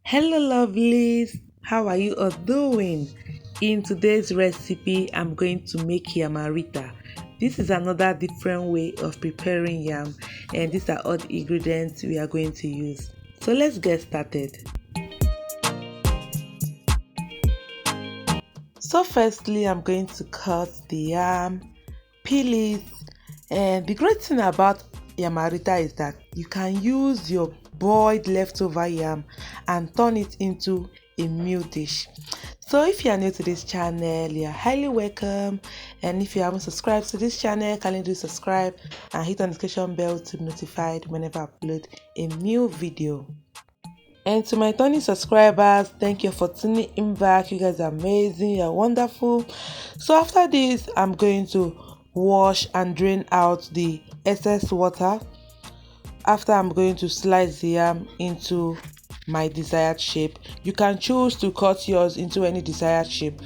Hello, lovelies. How are you all doing? In today's recipe, I'm going to make Yamarita. This is another different way of preparing yam, and these are all the ingredients we are going to use. So let's get started. So firstly, I'm going to cut the yam, peel it, and the great thing about Yamarita is that you can use your boiled leftover yam and turn it into a meal dish. So if you are new to this channel, you are highly welcome, and if you haven't subscribed to this channel, kindly do subscribe and hit on the notification bell to be notified whenever I upload a new video. And to my returning subscribers, thank you for tuning in back. You guys are amazing, you're wonderful. So after this, I'm going to wash and drain out the excess water. After, I'm going to slice the yam into my desired shape. You can choose to cut yours into any desired shape.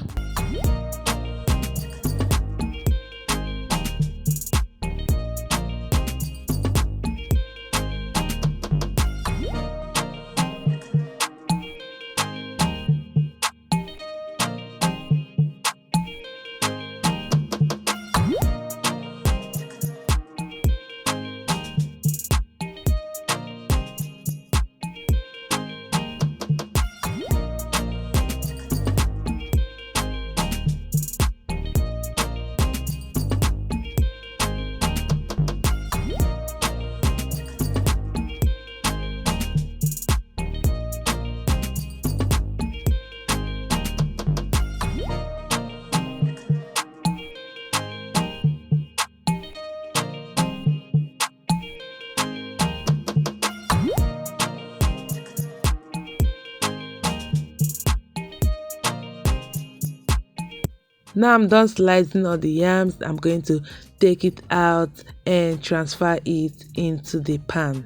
Now I'm done slicing all the yams. I'm going to take it out and transfer it into the pan.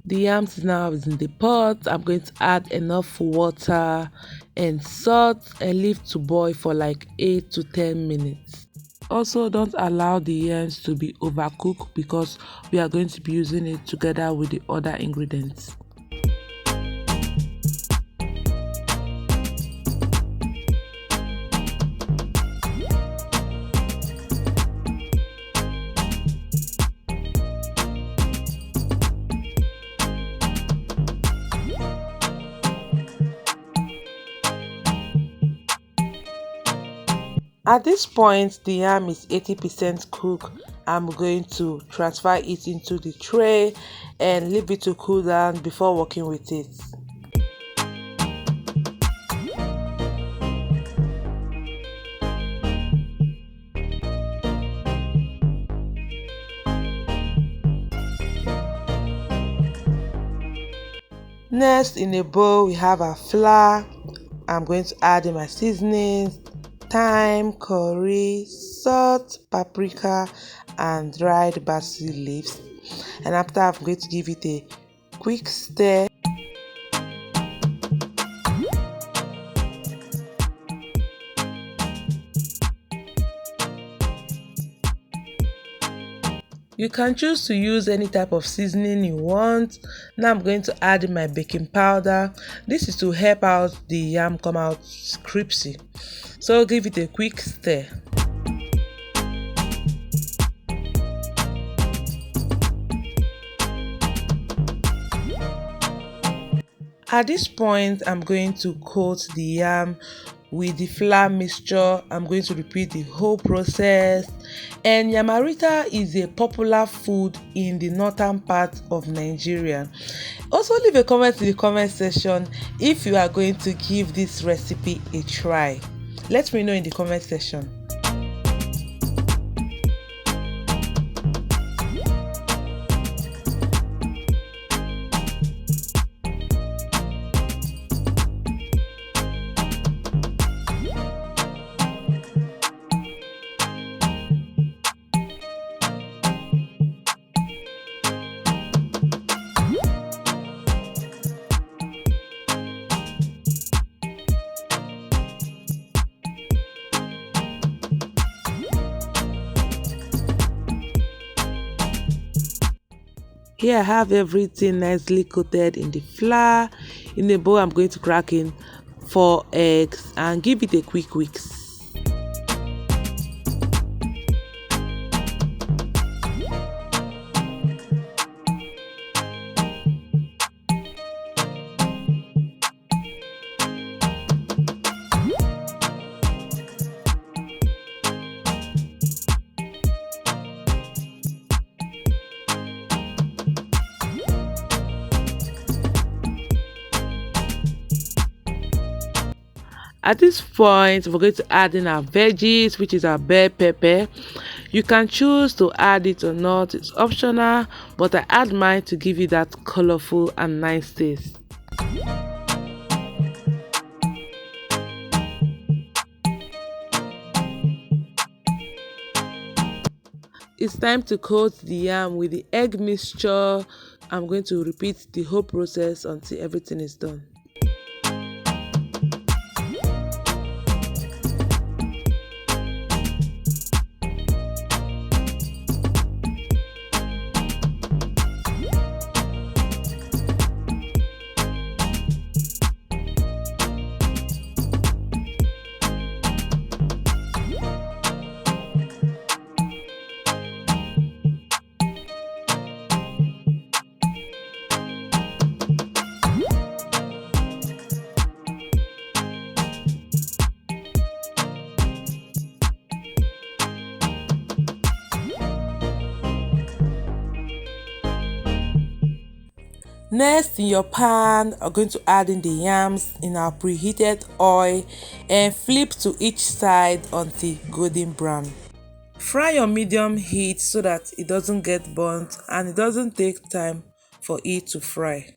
The yams now is in the pot. I'm going to add enough water and salt and leave to boil for like 8 to 10 minutes. Also, don't allow the yams to be overcooked because we are going to be using it together with the other ingredients. At this point, the yam is 80% cooked. I'm going to transfer it into the tray and leave it to cool down before working with it. Next, in a bowl, we have our flour. I'm going to add in my seasonings, thyme, curry, salt, paprika, and dried basil leaves. And after, I'm going to give it a quick stir. You can choose to use any type of seasoning you want. Now I'm going to add my baking powder. This is to help out the yam come out crispy. So give it a quick stir. At this point, I'm going to coat the yam with the flour mixture. I'm going to repeat the whole process. And Yamarita is a popular food in the northern part of Nigeria. Also leave a comment in the comment section if you are going to give this recipe a try. Let me know in the comment section. Here I have everything nicely coated in the flour. In a bowl, I'm going to crack in 4 eggs and give it a quick whisk. At this point, we're going to add in our veggies, which is our bell pepper. You can choose to add it or not, it's optional, but I add mine to give it that colorful and nice taste. It's time to coat the yam with the egg mixture. I'm going to repeat the whole process until everything is done. Next, in your pan, I'm going to add in the yams in our preheated oil and flip to each side until golden brown. Fry on medium heat so that it doesn't get burnt and it doesn't take time for it to fry.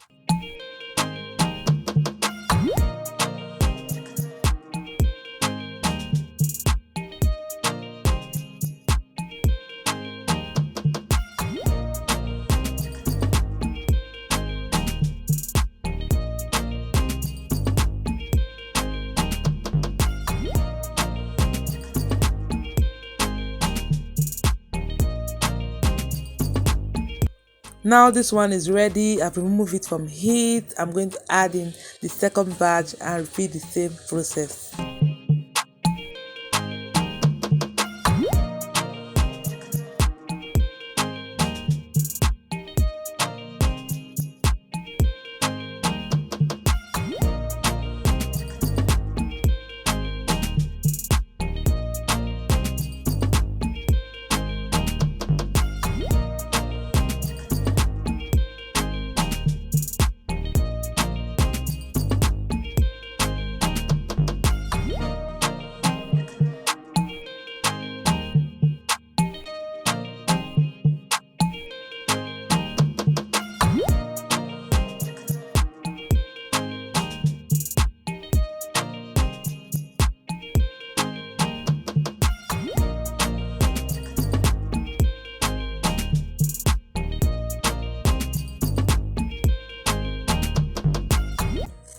Now this one is ready. I've removed it from heat. I'm going to add in the second batch and repeat the same process.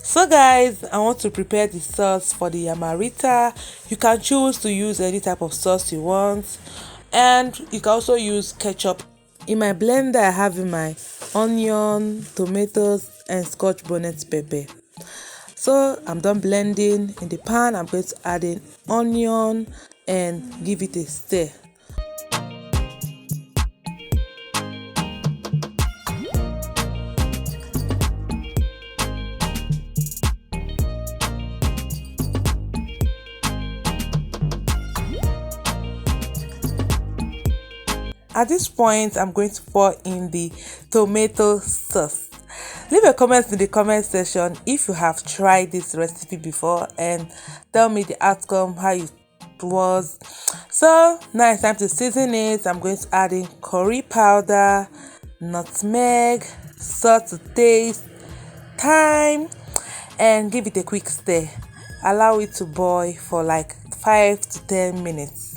So guys, I want to prepare the sauce for the Yamarita. You can choose to use any type of sauce you want, and you can also use ketchup. In my blender, I have in my onion, tomatoes and scotch bonnet pepper. So I'm done blending. In the pan, I'm going to add in onion and give it a stir. At this point, I'm going to pour in the tomato sauce. Leave a comment in the comment section if you have tried this recipe before and tell me the outcome, how it was. So now it's time to season it. I'm going to add in curry powder, nutmeg, salt to taste, thyme, and give it a quick stir. Allow it to boil for like 5 to 10 minutes.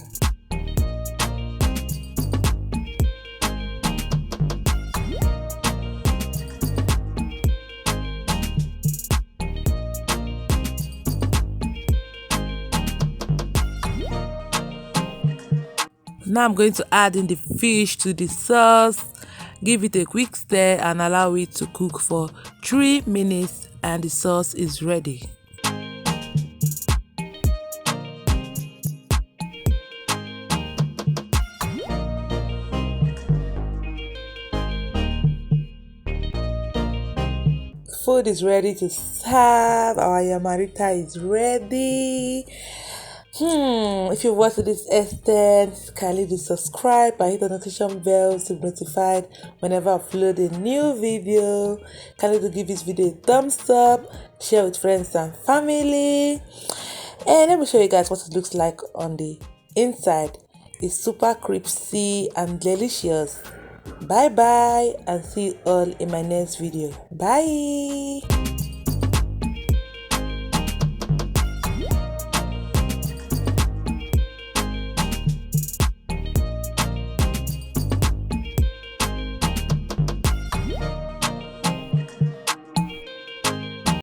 Now I'm going to add in the fish to the sauce Give it a quick stir and allow it to cook for 3 minutes and the sauce is ready. Food is ready to serve. Our Yamarita is ready. If you watch this extent, kindly do subscribe and hit the notification bell to be notified whenever I upload a new video. Kindly do give this video a thumbs up, share with friends and family. And let me show you guys what it looks like on the inside. It's super crispy and delicious. Bye bye and see you all in my next video. Bye.